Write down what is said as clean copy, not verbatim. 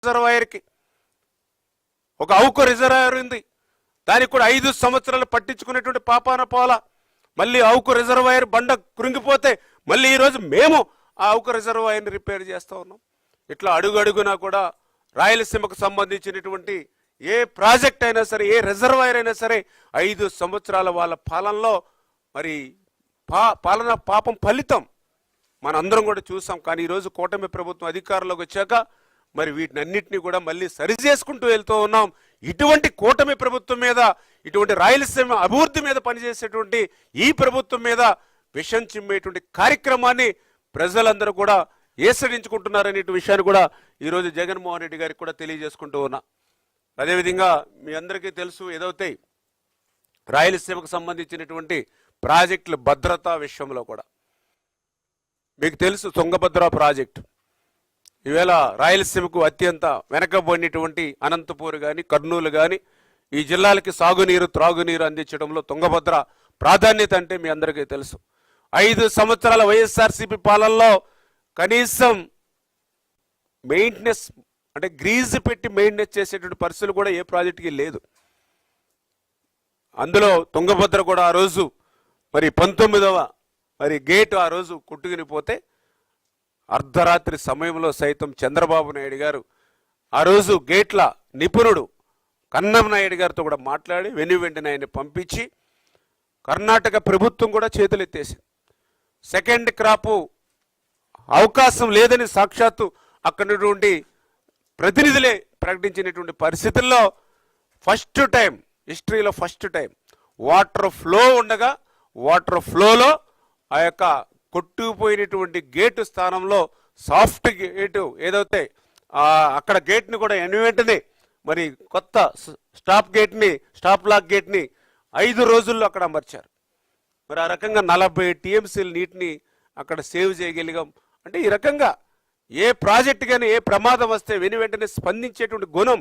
రిజర్వాయర్కి ఒక అవుకు రిజర్వాయర్ ఉంది, దానికి కూడా 5 సంవత్సరాలు పట్టించుకునేటువంటి పాపాన పోల. మళ్ళీ అవుకు రిజర్వాయర్ బండ కృంగిపోతే మళ్ళీ ఈరోజు మేము ఆ అవుకు రిజర్వాయర్ని రిపేర్ చేస్తూ ఉన్నాం. ఇట్లా అడుగడుగునా కూడా రాయలసీమకు సంబంధించినటువంటి ఏ ప్రాజెక్ట్ అయినా సరే, ఏ రిజర్వాయర్ అయినా సరే 5 సంవత్సరాల వాళ్ళ పాలనలో మరి పాలన పాపం ఫలితం మనందరం కూడా చూసాం. కానీ ఈరోజు కూటమి ప్రభుత్వం అధికారంలోకి వచ్చాక మరి వీటినన్నింటినీ కూడా మళ్ళీ సరి చేసుకుంటూ వెళ్తూ ఉన్నాం. ఇటువంటి కూటమి ప్రభుత్వం మీద, ఇటువంటి రాయలసీమ అభివృద్ధి మీద పనిచేసేటువంటి ఈ ప్రభుత్వం మీద విషం చిమ్మేటువంటి కార్యక్రమాన్ని ప్రజలందరూ కూడా ఏసడించుకుంటున్నారనే విషయాన్ని కూడా ఈరోజు జగన్మోహన్ రెడ్డి గారికి కూడా తెలియజేసుకుంటూ ఉన్నా. అదేవిధంగా మీ అందరికీ తెలుసు, ఏదైతే రాయలసీమకు సంబంధించినటువంటి ప్రాజెక్టుల భద్రత విషయంలో కూడా మీకు తెలుసు, తుంగభద్ర ప్రాజెక్టు ఈవేళ రాయలసీమకు అత్యంత వెనకబడినటువంటి అనంతపూర్ కానీ, కర్నూలు కానీ ఈ జిల్లాలకి సాగునీరు, త్రాగునీరు అందించడంలో తుంగభద్ర ప్రాధాన్యత అంటే మీ అందరికీ తెలుసు. 5 సంవత్సరాల వైఎస్ఆర్సీపీ పాలనలో కనీసం మెయింటెనెన్స్ అంటే గ్రీజు పెట్టి మెయింటెనెన్స్ చేసేటువంటి పరిస్థితులు కూడా ఏ ప్రాజెక్టుకి లేదు. అందులో తుంగభద్ర కూడా ఆ రోజు మరి 19వ మరి గేటు ఆ రోజు కొట్టుకుని పోతే అర్ధరాత్రి సమయంలో సైతం చంద్రబాబు నాయుడు గారు ఆ రోజు గేట్ల నిపుణుడు కన్నం నాయుడు గారితో కూడా మాట్లాడి వెంటనే ఆయన పంపించి కర్ణాటక ప్రభుత్వం కూడా చేతులెత్తేసింది. సెకండ్ క్రాపు అవకాశం లేదని సాక్షాత్తు అక్కడి ప్రతినిధులే ప్రకటించినటువంటి పరిస్థితుల్లో ఫస్ట్ టైం, హిస్టరీలో ఫస్ట్ టైం వాటర్ ఫ్లో ఉండగా వాటర్ ఫ్లోలో ఆ యొక్క కొట్టుకుపోయినటువంటి గేటు స్థానంలో సాఫ్ట్ గేటు ఏదైతే అక్కడ గేట్ని కూడా వెంటనే మరి కొత్త స్టాప్ లాక్ గేట్ని 5 రోజుల్లో అక్కడ అమర్చారు. మరి ఆ రకంగా 40 టీఎంసీల నీటిని అక్కడ సేవ్ చేయగలిగాం. అంటే ఈ రకంగా ఏ ప్రాజెక్టు కానీ ఏ ప్రమాదం వస్తే వెంటనే స్పందించేటువంటి గుణం